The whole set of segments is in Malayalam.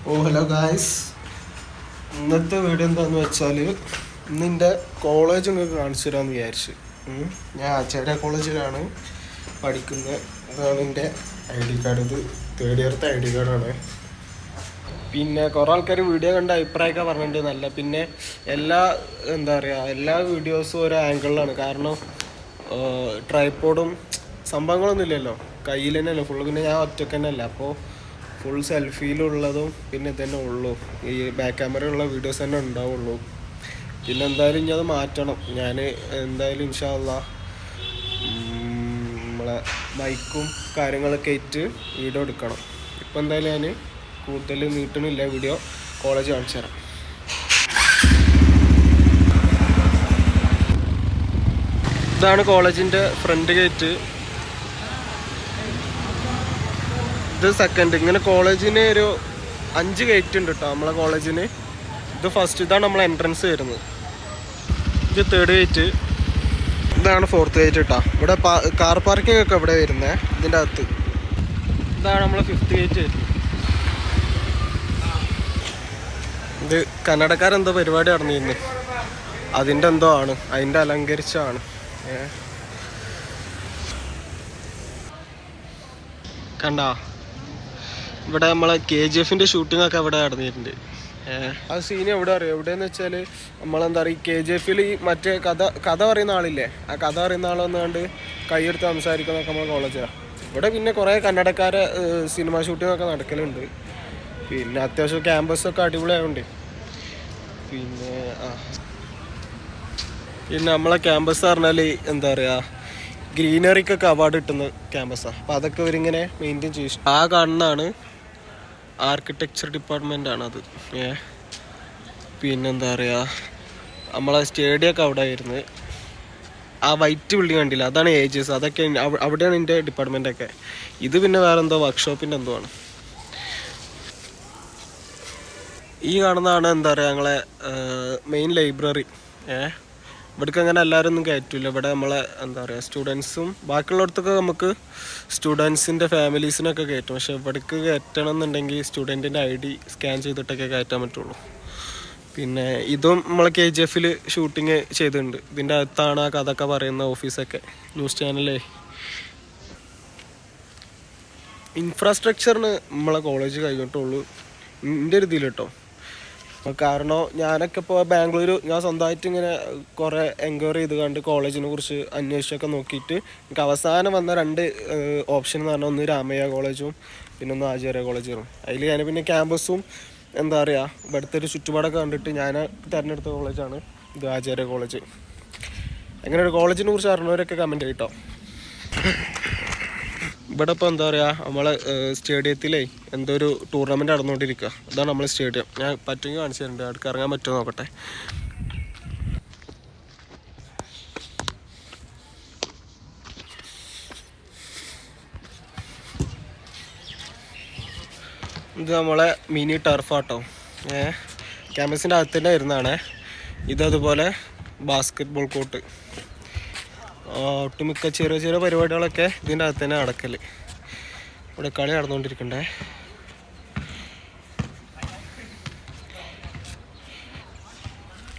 Hello guys. ഇന്നത്തെ വീഡിയോ എന്താണെന്ന് വെച്ചാൽ ഇന്നെൻ്റെ കോളേജ് നിങ്ങൾക്ക് കാണിച്ചു തരാമെന്ന് വിചാരിച്ചു. ഞാൻ ആചാര്യ കോളേജിലാണ് പഠിക്കുന്നത്. ഇതാണ് എൻ്റെ ID കാർഡ്. ഇത് തേർഡ് ഇയറത്തെ ID കാർഡാണ്. പിന്നെ കുറേ ആൾക്കാർ വീഡിയോ കണ്ട അഭിപ്രായമൊക്കെ പറഞ്ഞിട്ടുണ്ട് നല്ല. പിന്നെ എല്ലാ വീഡിയോസും ഓരോ ആംഗിളിലാണ്. കാരണം ട്രൈപ്പോഡും സംഭവങ്ങളൊന്നും ഇല്ലല്ലോ, കയ്യിൽ തന്നെയല്ലോ ഫുള്ള്. പിന്നെ ഞാൻ ഒറ്റക്ക് തന്നെ അല്ല, അപ്പോൾ ഫുൾ സെൽഫിയിലുള്ളതും പിന്നെ ഇതന്നെ ഉള്ളൂ. ഈ ബാക്ക് ക്യാമറയുള്ള വീഡിയോസ് തന്നെ ഉണ്ടാവുള്ളൂ. പിന്നെ എന്തായാലും ഇനി അത് മാറ്റണം. ഞാൻ എന്തായാലും ഇൻഷാ അള്ളാ നമ്മളെ മൈക്കും കാര്യങ്ങളൊക്കെ ആയിട്ട് വീഡിയോ എടുക്കണം. ഇപ്പം എന്തായാലും ഞാൻ കൂടുതൽ നീട്ടണില്ല വീഡിയോ, കോളേജ് കാണിച്ചു തരാം. ഇതാണ് കോളേജിൻ്റെ ഫ്രണ്ട് ഗേറ്റ്. ഇത് സെക്കൻഡ്. ഇങ്ങനെ കോളേജിന് ഒരു 5 ഗേറ്റ് ഉണ്ട് കേട്ടോ നമ്മളെ കോളേജിന്. ഇത് ഫസ്റ്റ്, ഇതാണ് നമ്മളെ എൻട്രൻസ് വരുന്നത്. ഇത് തേർഡ് ഗേറ്റ്. ഇതാണ് ഫോർത്ത് ഗേറ്റ് കേട്ടോ. ഇവിടെ കാർ പാർക്കിംഗ് ഒക്കെ ഇവിടെ വരുന്നത് ഇതിൻ്റെ അകത്ത്. ഇതാണ് നമ്മളെ ഫിഫ്ത്ത് ഗേറ്റ് വരുന്നത്. ഇത് കന്നഡക്കാരെന്തോ പരിപാടി നടന്നിരുന്നു, അതിൻ്റെ എന്തോ ആണ്, അതിൻ്റെ അലങ്കരിച്ചാണ്. കണ്ടാ, ഇവിടെ നമ്മളെ KGF-ൻ്റെ ഷൂട്ടിംഗ് ഒക്കെ ഇവിടെ നടന്നിട്ടുണ്ട്. ആ സീൻ എവിടെ അറിയാം? എവിടെയെന്ന് വെച്ചാൽ നമ്മളെന്താ പറയുക, KGF-ൽ ഈ മറ്റേ കഥ പറയുന്ന ആളില്ലേ, ആ കഥ പറയുന്ന ആളൊന്നുകൊണ്ട് കൈയെടുത്ത് സംസാരിക്കുന്നതൊക്കെ നമ്മളെ കോളേജിലാണ്. ഇവിടെ പിന്നെ കുറേ കന്നഡക്കാരെ സിനിമ ഷൂട്ടിംഗ് ഒക്കെ നടക്കലുണ്ട്. പിന്നെ അത്യാവശ്യം ക്യാമ്പസൊക്കെ അടിപൊളിയായതുകൊണ്ട് പിന്നെ നമ്മളെ ക്യാമ്പസ് പറഞ്ഞാൽ എന്താ പറയുക, ഗ്രീനറിക്കൊക്കെ അവാർഡ് കിട്ടുന്ന ക്യാമ്പസാണ്. അപ്പോൾ അതൊക്കെ ഇവരിങ്ങനെ മെയിൻറ്റെയിൻ ചെയ്യും. ആ കാണുന്നതാണ് ആർക്കിടെക്ചർ ഡിപ്പാർട്ട്മെൻ്റ് ആണത്. പിന്നെന്താ പറയുക, നമ്മളെ സ്റ്റേഡിയമൊക്കെ അവിടെ ആയിരുന്നു. ആ വൈറ്റ് ബിൽഡിങ് കണ്ടില്ല, അതാണ് AGS. അതൊക്കെ അവിടെയാണ് എൻ്റെ ഡിപ്പാർട്ട്മെൻറ്റൊക്കെ. ഇത് പിന്നെ വേറെ എന്തോ വർക്ക്ഷോപ്പിൻ്റെ എന്തോ ആണ്. ഈ കാണുന്നതാണ് എന്താ പറയുക ഞങ്ങളെ മെയിൻ ലൈബ്രറി. ഇവിടേക്ക് അങ്ങനെ എല്ലാവരും ഒന്നും കയറ്റില്ല. ഇവിടെ നമ്മളെ എന്താ പറയുക സ്റ്റുഡൻസും ബാക്കിയുള്ളിടത്തൊക്കെ നമുക്ക് സ്റ്റുഡൻസിൻ്റെ ഫാമിലീസിനൊക്കെ കയറ്റും. പക്ഷെ ഇവിടേക്ക് കയറ്റണം എന്നുണ്ടെങ്കിൽ സ്റ്റുഡൻറ്റിൻ്റെ ID സ്കാൻ ചെയ്തിട്ടൊക്കെ കയറ്റാൻ പറ്റുള്ളൂ. പിന്നെ ഇതും നമ്മളെ KGF-ൽ ഷൂട്ടിങ് ചെയ്തിട്ടുണ്ട്. ഇതിൻ്റെ അകത്താണ് ആ കഥയൊക്കെ പറയുന്ന ഓഫീസൊക്കെ, ന്യൂസ് ചാനലേ. ഇൻഫ്രാസ്ട്രക്ചറിന് നമ്മളെ കോളേജ് കഴിഞ്ഞിട്ടുള്ളൂ എൻ്റെ ഒരു ഇതിൽ കേട്ടോ. കാരണം ഞാനൊക്കെ ഇപ്പോൾ ബാംഗ്ലൂർ, ഞാൻ സ്വന്തമായിട്ട് ഇങ്ങനെ കുറേ എൻക്വയറി ചെയ്ത് കണ്ട് കോളേജിനെ കുറിച്ച് അന്വേഷിച്ചൊക്കെ നോക്കിയിട്ട് എനിക്ക് അവസാനം വന്ന 2 ഓപ്ഷൻ എന്ന് പറഞ്ഞാൽ, ഒന്ന് രാമയ്യ കോളേജും പിന്നെ ഒന്ന് ആചാര്യ കോളേജും. അതിൽ ഞാൻ പിന്നെ ക്യാമ്പസും എന്താ പറയുക ഇവിടുത്തെ ഒരു ചുറ്റുപാടൊക്കെ കണ്ടിട്ട് ഞാൻ തിരഞ്ഞെടുത്ത കോളേജാണ് ഇത്, ആചാര്യ കോളേജ്. അങ്ങനെ ഒരു കോളേജിനെ കുറിച്ച് അറിഞ്ഞവരൊക്കെ കമൻറ്റ് ചെയ്യട്ടോ. ഇവിടെ ഇപ്പോൾ എന്താ പറയുക, നമ്മളെ സ്റ്റേഡിയത്തിലേ എന്തോ ഒരു ടൂർണമെൻറ്റ് നടന്നുകൊണ്ടിരിക്കുക. അതാണ് നമ്മളെ സ്റ്റേഡിയം. ഞാൻ പറ്റുമെങ്കിൽ കാണിച്ചു തരുന്നുണ്ട്, അടുക്ക് ഇറങ്ങാൻ പറ്റുമോ നോക്കട്ടെ. ഇത് നമ്മളെ മിനി ടർഫാട്ടോ. ക്യാമ്പസിൻ്റെ അകത്ത് തന്നെ വരുന്നതാണ്. ഇതതുപോലെ ബാസ്കറ്റ് കോർട്ട്. ഒട്ടുമിക്ക ചെറിയ ചെറിയ പരിപാടികളൊക്കെ ഇതിൻ്റെ അകത്ത് തന്നെ നടക്കൽ. ഇവിടെ കളി നടന്നുകൊണ്ടിരിക്കണ്ടേ.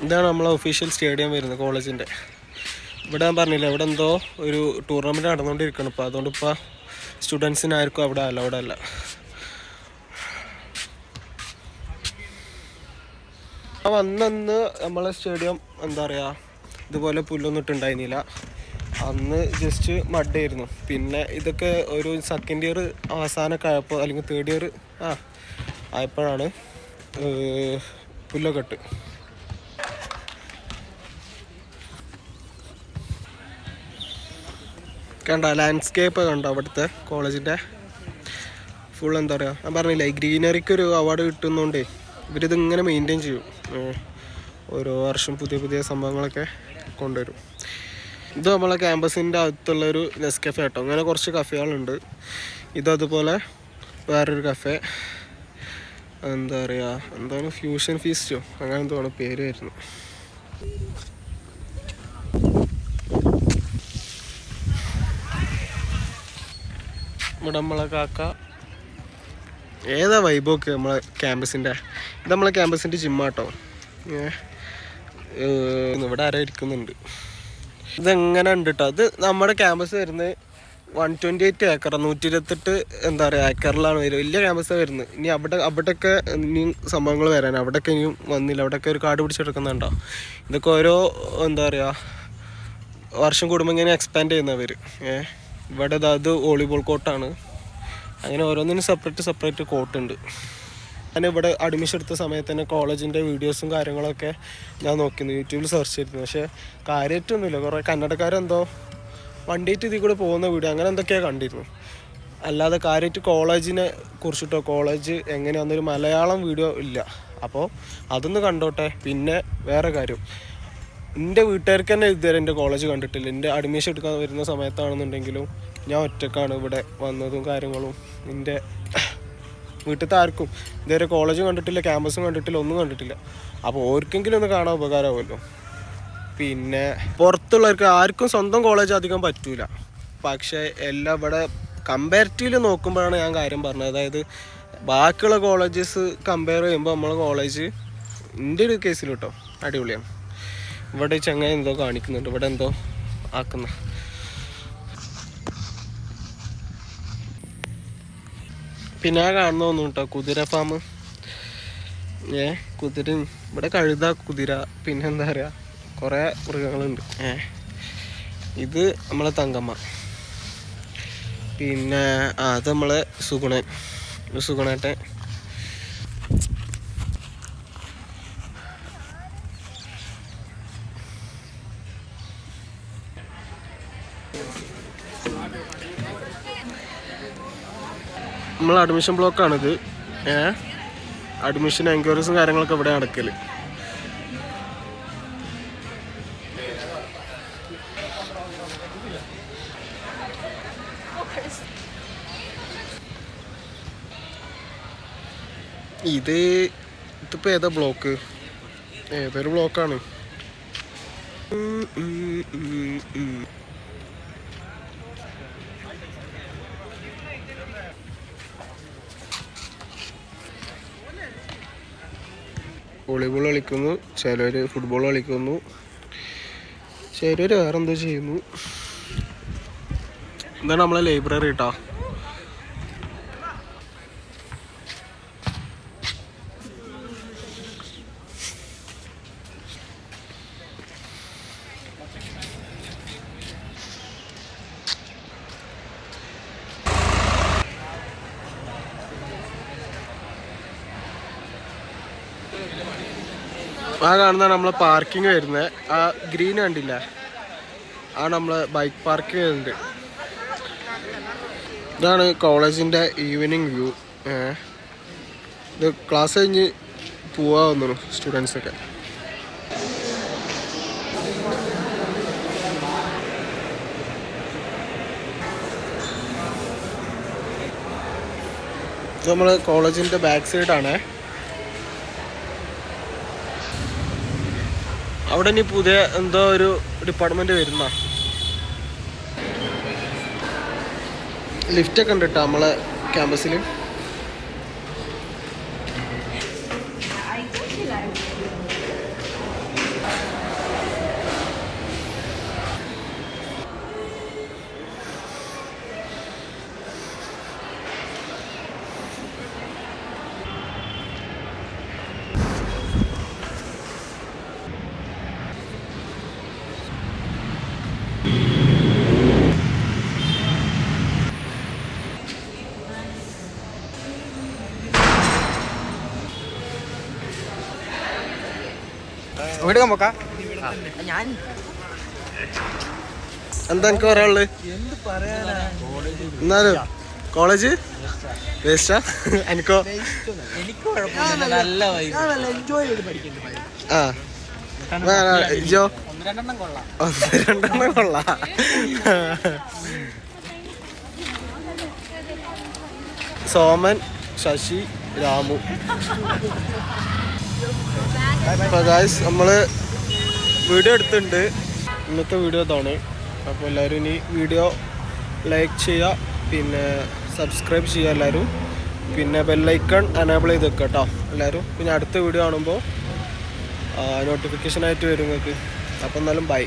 ഇതാണ് നമ്മളെ ഒഫീഷ്യൽ സ്റ്റേഡിയം വരുന്നത് കോളേജിൻ്റെ. ഇവിടെ ഞാൻ പറഞ്ഞില്ല, ഇവിടെ എന്തോ ഒരു ടൂർണമെൻറ്റ് നടന്നുകൊണ്ടിരിക്കണം. ഇപ്പോൾ അതുകൊണ്ട് ഇപ്പോൾ സ്റ്റുഡൻസിനായിരിക്കും അവിടെ അലൗഡ് അല്ല. അന്ന് നമ്മളെ സ്റ്റേഡിയം എന്താ പറയുക ഇതുപോലെ പുല്ലൊന്നും ഇട്ടുണ്ടായിരുന്നില്ല. അന്ന് ജസ്റ്റ് മഡായിരുന്നു. പിന്നെ ഇതൊക്കെ ഒരു സെക്കൻഡ് ഇയർ അവസാനമൊക്കെ ആയപ്പോൾ, അല്ലെങ്കിൽ തേർഡ് ഇയർ ആയപ്പോഴാണ് പുല്ലൊക്കെ ഇട്ട്. കണ്ടോ ലാൻഡ്സ്കേപ്പ് കണ്ടോ അവിടുത്തെ കോളേജിൻ്റെ ഫുൾ എന്താ പറയുക, ഞാൻ പറഞ്ഞില്ലേ ഗ്രീനറിക്ക് ഒരു അവാർഡ് കിട്ടുന്നതുകൊണ്ടേ ഇവരിതിങ്ങനെ മെയിൻറ്റെയിൻ ചെയ്യും. ഓരോ വർഷം പുതിയ പുതിയ സംഭവങ്ങളൊക്കെ കൊണ്ടുവരും. ഇത് നമ്മളെ ക്യാമ്പസിൻ്റെ അകത്തുള്ളൊരു നെസ്കഫെ കേട്ടോ. അങ്ങനെ കുറച്ച് കഫേകളുണ്ട്. ഇതതുപോലെ വേറൊരു കഫേ, എന്താ പറയുക, എന്താണ് ഫ്യൂഷൻ ഫീസ്റ്റോ അങ്ങനെ എന്തോആണ് പേര് വരുന്നത്. ഇവിടെ നമ്മളെ കാക്ക ഏതാ വൈബൊക്കെ നമ്മളെ ക്യാമ്പസിൻ്റെ. ഇത് നമ്മളെ ക്യാമ്പസിൻ്റെ ജിമ്മാട്ടോ. ഇവിടെ ആരോ ഇരിക്കുന്നുണ്ട്. ഇതെങ്ങനെ ഉണ്ട് കേട്ടോ. ഇത് നമ്മുടെ ക്യാമ്പസ് വരുന്നത് 128 ഏക്കർ, 128 എന്താ പറയുക ഏക്കറിലാണ് വരുന്നത്. വലിയ ക്യാമ്പസാണ് വരുന്നത്. ഇനി അവിടെയൊക്കെ ഇനിയും സംഭവങ്ങൾ വരാൻ, അവിടെയൊക്കെ ഇനിയും വന്നില്ല. അവിടെയൊക്കെ ഒരു കാട് പിടിച്ചെടുക്കുന്നുണ്ടോ. ഇതൊക്കെ ഓരോ എന്താ പറയുക വർഷം കൂടുമ്പോൾ ഇങ്ങനെ എക്സ്പാൻഡ് ചെയ്യുന്നവർ. ഇവിടെ അത് വോളിബോൾ കോർട്ടാണ്. അങ്ങനെ ഓരോന്നിനും സെപ്പറേറ്റ് കോർട്ടുണ്ട്. ഞാൻ ഇവിടെ അഡ്മിഷൻ എടുത്ത സമയത്ത് തന്നെ കോളേജിൻ്റെ വീഡിയോസും കാര്യങ്ങളൊക്കെ ഞാൻ നോക്കിയിരുന്നു, യൂട്യൂബിൽ സെർച്ച് ചെയ്തിരുന്നു. പക്ഷേ കാര്യമായിട്ടൊന്നുമില്ല. കുറേ കന്നഡക്കാരെന്തോ വണ്ടിയിട്ട് ഇതിൽ കൂടെ പോകുന്ന വീഡിയോ അങ്ങനെ എന്തൊക്കെയാണ് കണ്ടിരുന്നു. അല്ലാതെ കാര്യമായിട്ട് കോളേജിനെ കുറിച്ചിട്ടോ കോളേജ് എങ്ങനെയാണെന്നൊരു മലയാളം വീഡിയോ ഇല്ല. അപ്പോൾ അതൊന്ന് കണ്ടോട്ടെ. പിന്നെ വേറെ കാര്യം, എൻ്റെ വീട്ടുകാർക്ക് തന്നെ ഇതുവരെ എൻ്റെ കോളേജ് കണ്ടിട്ടില്ല. എൻ്റെ അഡ്മിഷൻ എടുക്കാൻ വരുന്ന സമയത്താണെന്നുണ്ടെങ്കിലും ഞാൻ ഒറ്റക്കാണ് ഇവിടെ വന്നതും കാര്യങ്ങളും. എൻ്റെ വീട്ടിലത്തെ ആർക്കും ഇതുവരെ കോളേജും കണ്ടിട്ടില്ല, ക്യാമ്പസും കണ്ടിട്ടില്ല, ഒന്നും കണ്ടിട്ടില്ല. അപ്പോൾ ഓർക്കെങ്കിലും ഒന്ന് കാണാൻ ഉപകാരമാവുമല്ലോ. പിന്നെ പുറത്തുള്ളവർക്ക് ആർക്കും സ്വന്തം കോളേജ് അധികം പറ്റൂല. പക്ഷേ എല്ലാം ഇവിടെ കമ്പാരിറ്റീവ്ലി നോക്കുമ്പോഴാണ് ഞാൻ കാര്യം പറഞ്ഞത്. അതായത് ബാക്കിയുള്ള കോളേജസ് കമ്പയർ ചെയ്യുമ്പോൾ നമ്മളെ കോളേജ് എൻ്റെ ഒരു കേസിൽ കേട്ടോ അടിപൊളിയാണ്. ഇവിടെ ചങ്ങായി എന്തോ കാണിക്കുന്നുണ്ട്, ഇവിടെ എന്തോ ആക്കുന്ന. പിന്നെ ആ കാണുന്നൊന്നും കേട്ടോ കുതിര ഫാം. കുതിര ഇവിടെ കഴുത, കുതിര, പിന്നെ എന്താ പറയുക കുറേ മൃഗങ്ങളുണ്ട്. ഇത് നമ്മളെ തങ്കമ്മ. പിന്നെ അത് നമ്മളെ സുഗുണേട്ടൻ. നമ്മളെ അഡ്മിഷൻ ബ്ലോക്കാണിത്. അഡ്മിഷൻ എൻക്വയറീസും കാര്യങ്ങളൊക്കെ ഇവിടെ നടക്കൽ. ഇതിപ്പോൾ ഏതാ ബ്ലോക്ക്? ഏതൊരു ബ്ലോക്കാണ്. വോളിബോൾ കളിക്കുന്നു, ചിലർ ഫുട്ബോൾ കളിക്കുന്നു, ചിലർ വേറെന്തോ ചെയ്യുന്നു. ഇതാണ് നമ്മളെ ലൈബ്രറി കേട്ടോ. ആ കാണുന്നതാണ് നമ്മളെ പാർക്കിങ് വരുന്നത്. ആ ഗ്രീൻ കണ്ടില്ല, ആ നമ്മളെ ബൈക്ക് പാർക്കിങ് വരുന്നുണ്ട്. ഇതാണ് കോളേജിൻ്റെ ഈവനിങ് വ്യൂ. ഇത് ക്ലാസ് കഴിഞ്ഞ് പോവാ വന്നു സ്റ്റുഡൻസൊക്കെ. ഇത് നമ്മൾ കോളേജിൻ്റെ ബാക്ക് സൈഡാണ്. അവിടെ ഇനി പുതിയ എന്തോ ഒരു ഡിപ്പാർട്ട്മെന്റ് വരുന്ന ലിഫ്റ്റൊക്കെ ഉണ്ട് കേട്ടോ നമ്മളെ ക്യാമ്പസിൽ. എന്താ എനിക്ക് പറയാനുള്ളത്? എന്നാലും കോളേജ് വേസ്റ്റാ. എനിക്കോ? ആ ജോ 1-2 കൊള്ളാം. സോമൻ, ശശി, രാമു. അപ്പോൾ ഗായ്സ് നമ്മൾ വീഡിയോ എടുത്തിട്ടുണ്ട്. ഇന്നത്തെ വീഡിയോ ഇതാണ്. അപ്പോൾ എല്ലാവരും ഇനി വീഡിയോ ലൈക്ക് ചെയ്യുക, പിന്നെ സബ്സ്ക്രൈബ് ചെയ്യുക എല്ലാവരും. പിന്നെ ബെല്ലൈക്കൺ എനേബിൾ ചെയ്ത് വെക്കുക കേട്ടോ എല്ലാവരും. പിന്നെ അടുത്ത വീഡിയോ കാണുമ്പോൾ നോട്ടിഫിക്കേഷനായിട്ട് വരും നിങ്ങൾക്ക്. അപ്പോൾ എന്നാലും ബൈ.